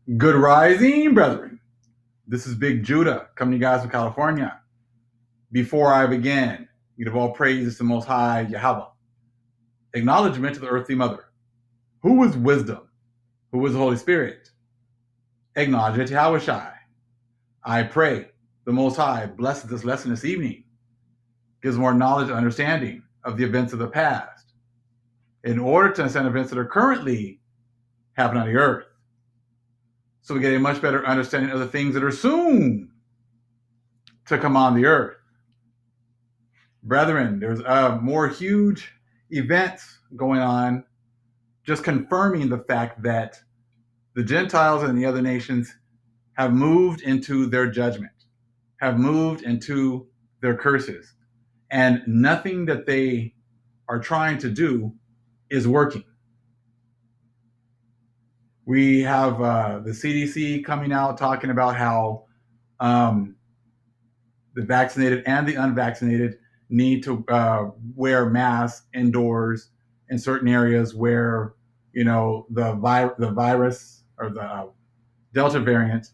Good rising, brethren. This is Big Judah coming to you guys from California. Before I begin, give all praises to the Most High Yahweh. Acknowledgement to the earthly mother. Who is wisdom? Who is the Holy Spirit? Acknowledgement to Yahushai. I pray the Most High blesses this lesson this evening, gives more knowledge and understanding of the events of the past, in order to understand events that are currently happening on the earth, so we get a much better understanding of the things that are soon to come on the earth. Brethren, there's more huge events going on, just confirming the fact that the Gentiles and the other nations have moved into their judgment, have moved into their curses, and nothing that they are trying to do is working. We have the CDC coming out talking about how the vaccinated and the unvaccinated need to wear masks indoors in certain areas where the virus or the Delta variant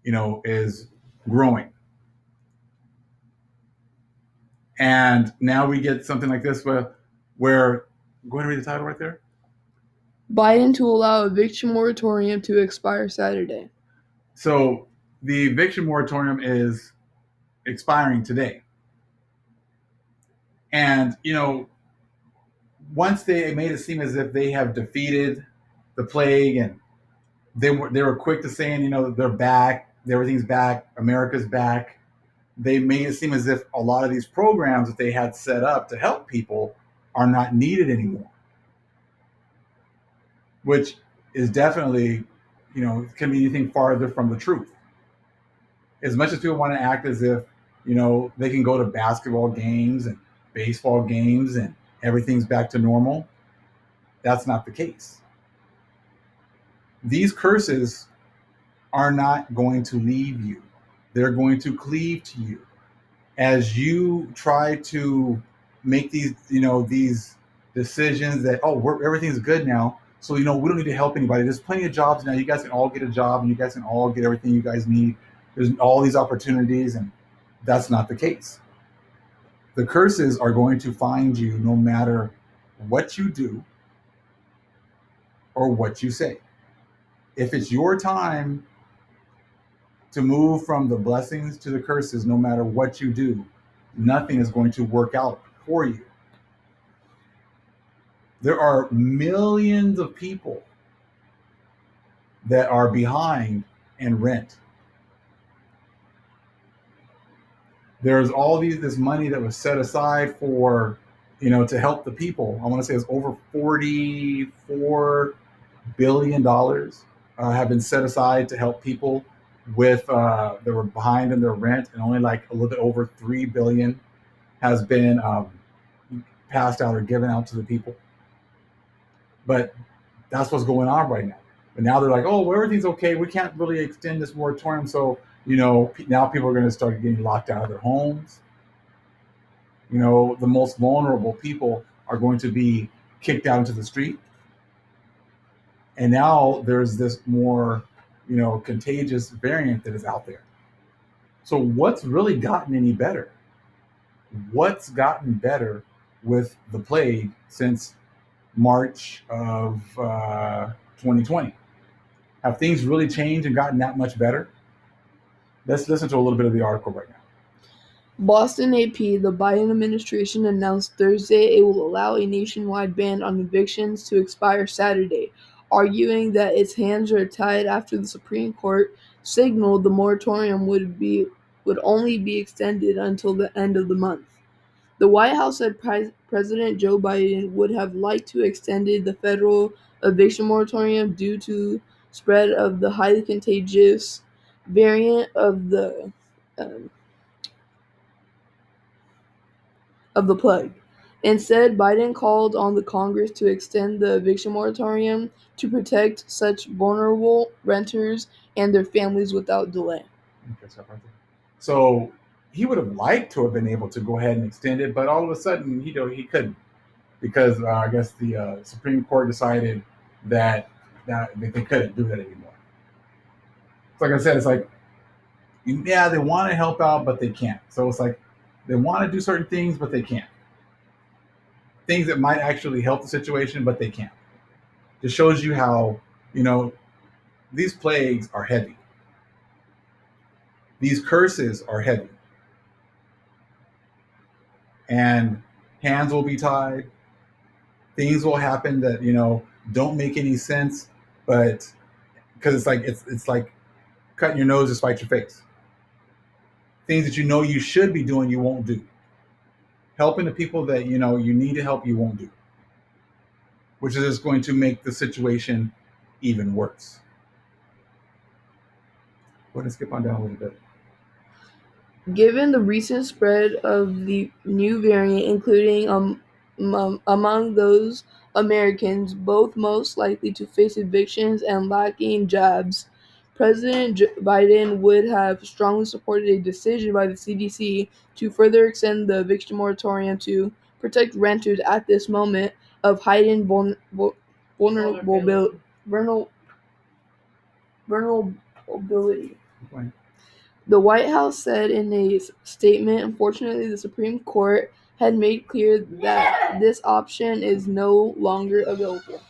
is growing. And now we get something like this where go ahead and read the title right there. Biden to allow eviction moratorium to expire Saturday. So the eviction moratorium is expiring today. And once they made it seem as if they have defeated the plague, and they were quick to saying, they're back, everything's back, America's back. They made it seem as if a lot of these programs that they had set up to help people are not needed anymore, which is definitely, can be anything farther from the truth. As much as people want to act as if, they can go to basketball games and baseball games and everything's back to normal, that's not the case. These curses are not going to leave you. They're going to cleave to you as you try to make these decisions that, everything's good now, so we don't need to help anybody. There's plenty of jobs now. You guys can all get a job, and you guys can all get everything you guys need. There's all these opportunities, and that's not the case. The curses are going to find you no matter what you do or what you say. If it's your time to move from the blessings to the curses, no matter what you do, nothing is going to work out for you. There are millions of people that are behind in rent. There's all this money that was set aside for, to help the people. I want to say it's over $44 billion have been set aside to help people with that were behind in their rent, and only like a little bit over $3 billion has been passed out or given out to the people. But that's what's going on right now. But now they're like, oh, well, everything's okay. We can't really extend this moratorium. So, now people are going to start getting locked out of their homes. The most vulnerable people are going to be kicked out into the street. And now there's this more, contagious variant that is out there. So what's really gotten any better? What's gotten better with the plague since March of 2020? Have things really changed and gotten that much better? Let's listen to a little bit of the article right now. Boston AP, the Biden administration announced Thursday it will allow a nationwide ban on evictions to expire Saturday, arguing that its hands are tied after the Supreme Court signaled the moratorium would only be extended until the end of the month. The White House said President Joe Biden would have liked to extended the federal eviction moratorium due to spread of the highly contagious variant of the plague. Instead, Biden called on the Congress to extend the eviction moratorium to protect such vulnerable renters and their families without delay. So he would have liked to have been able to go ahead and extend it, but all of a sudden he couldn't, because I guess the Supreme Court decided that they couldn't do that anymore. like I said, it's like, yeah, they want to help out, but they can't. So it's like they want to do certain things, but they can't. Things that might actually help the situation, but they can't. Just shows you how, you know, these plagues are heavy. These curses are heavy. And hands will be tied. Things will happen that, don't make any sense, but because it's like cutting your nose to spite your face. Things that you know you should be doing, you won't do. Helping the people that you need to help, you won't do, which is just going to make the situation even worse. Go ahead and skip on down a little bit. Given the recent spread of the new variant, including among those Americans both most likely to face evictions and lacking jobs, President Biden would have strongly supported a decision by the CDC to further extend the eviction moratorium to protect renters at this moment of heightened vulnerability. vulnerability. Right. The White House said in a statement, unfortunately, the Supreme Court had made clear that this option is no longer available.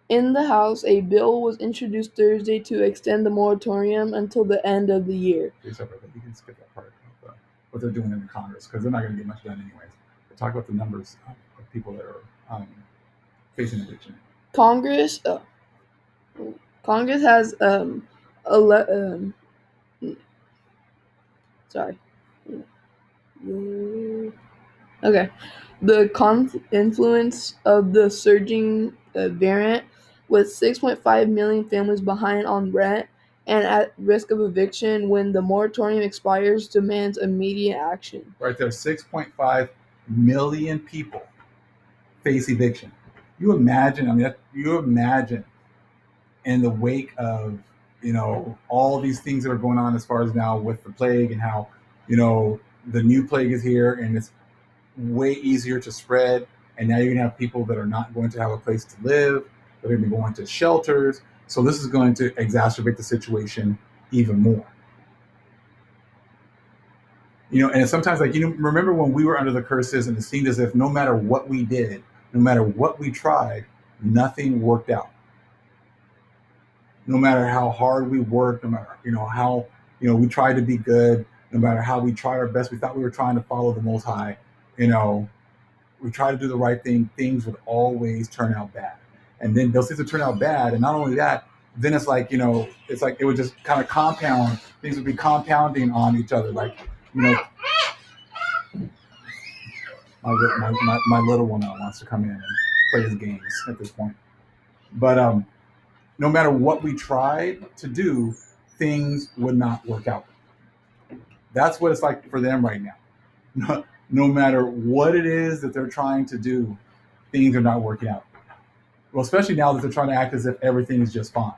In the House, a bill was introduced Thursday to extend the moratorium until the end of the year. You can skip that part of what they're doing in the Congress, because they're not going to get much done anyways. They talk about the numbers of people that are facing eviction. Congress has sorry. Okay. The influence of the surging variant, with 6.5 million families behind on rent and at risk of eviction when the moratorium expires, demands immediate action. Right there, 6.5 million people face eviction. You imagine, you imagine in the wake of, all these things that are going on as far as now with the plague, and how, the new plague is here and it's way easier to spread. And now you're going to have people that are not going to have a place to live. They're going to be going to shelters. So this is going to exacerbate the situation even more. And sometimes, remember when we were under the curses and it seemed as if no matter what we did, no matter what we tried, nothing worked out. No matter how hard we worked, no matter, how, we tried to be good, no matter how we tried our best, we thought we were trying to follow the Most High, we try to do the right thing, things would always turn out bad. And then those things would turn out bad. And not only that, then it's like, it's like it would just kind of compound, things would be compounding on each other. Like, my little one now wants to come in and play his games at this point. But no matter what we tried to do, things would not work out. That's what it's like for them right now. No matter what it is that they're trying to do, things are not working out. Well, especially now that they're trying to act as if everything is just fine.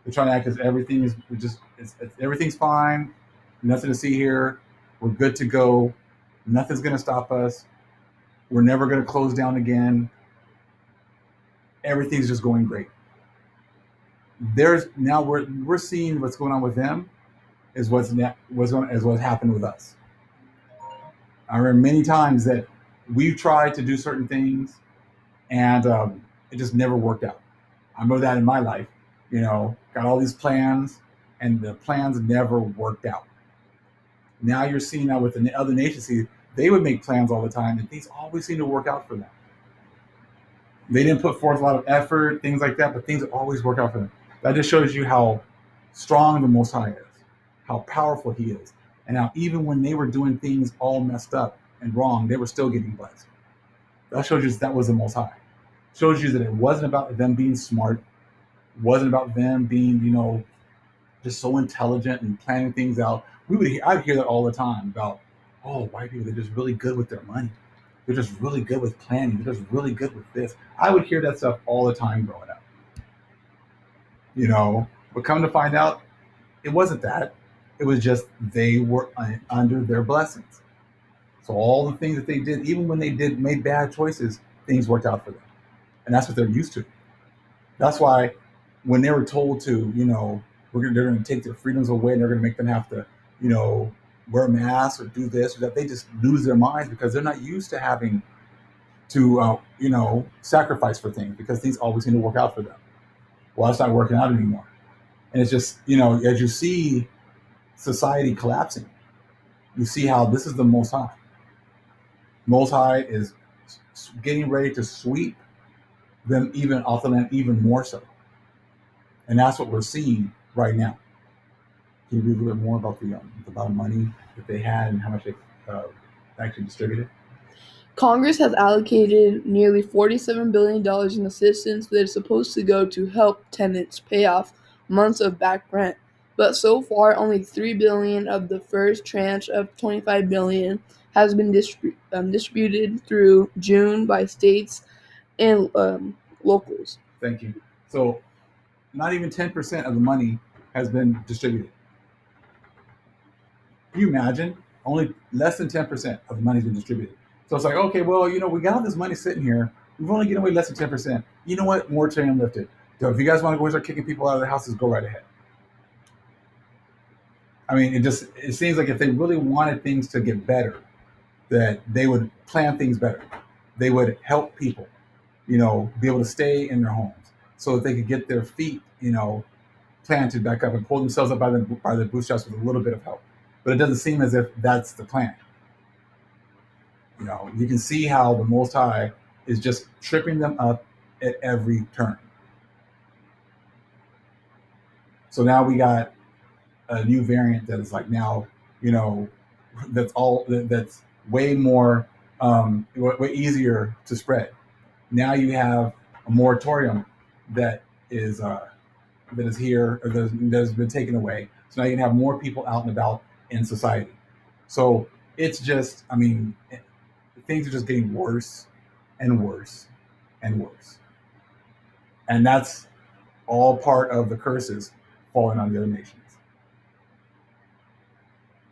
They're trying to act as everything is just everything's fine, nothing to see here. We're good to go. Nothing's going to stop us. We're never going to close down again. Everything's just going great. Now we're seeing what's going on with them is what's happened with us. I remember many times that we've tried to do certain things and it just never worked out. I remember that in my life, got all these plans and the plans never worked out. Now you're seeing that with the other nations, they would make plans all the time and things always seem to work out for them. They didn't put forth a lot of effort, things like that, but things always work out for them. That just shows you how strong the Most High is, how powerful He is, and how even when they were doing things all messed up and wrong, they were still getting blessed. That shows you that was the Most High. Shows you that it wasn't about them being smart, wasn't about them being, just so intelligent and planning things out. I'd hear that all the time about, oh, white people, they're just really good with their money. They're just really good with planning. They're just really good with this. I would hear that stuff all the time growing up. But come to find out, it wasn't that. It was just they were under their blessings. So all the things that they did, even when they made bad choices, things worked out for them. And that's what they're used to. That's why, when they were told to, they're going to take their freedoms away and they're going to make them have to, you know, wear masks or do this or that, they just lose their minds because they're not used to having to, sacrifice for things because things always seem to work out for them. Well, it's not working out anymore. And it's just, as you see society collapsing, you see how this is the Most High. Most High is getting ready to sweep them even off the land even more so. And that's what we're seeing right now. Can you read a little bit more about the amount of money that they had and how much they actually distributed? Congress has allocated nearly $47 billion in assistance that is supposed to go to help tenants pay off months of back rent. But so far, only $3 billion of the first tranche of $25 billion has been distributed through June by states and locals. Thank you. So, not even 10% of the money has been distributed. Can you imagine? Only less than 10% of the money's been distributed. So it's like, okay, well, we got all this money sitting here. We've only given away less than 10%. You know what? Moratorium lifted. So if you guys want to go and start kicking people out of their houses, go right ahead. I mean, it seems like if they really wanted things to get better, that they would plan things better. They would help people, be able to stay in their homes so that they could get their feet, planted back up and pull themselves up by the bootstraps with a little bit of help. But it doesn't seem as if that's the plan. You can see how the Most High is just tripping them up at every turn. So now we got a new variant that is like now, that's way more, way easier to spread. Now you have a moratorium that is here or that has been taken away. So now you can have more people out and about in society. So it's just, things are just getting worse and worse and worse. And that's all part of the curses falling on the other nations.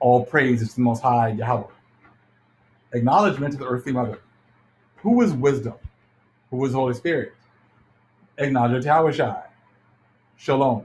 All praise is to the Most High Yahweh. Acknowledgement to the earthly mother. Who is wisdom? Who is Holy Spirit? Acknowledge Yahweh Shai. Shalom.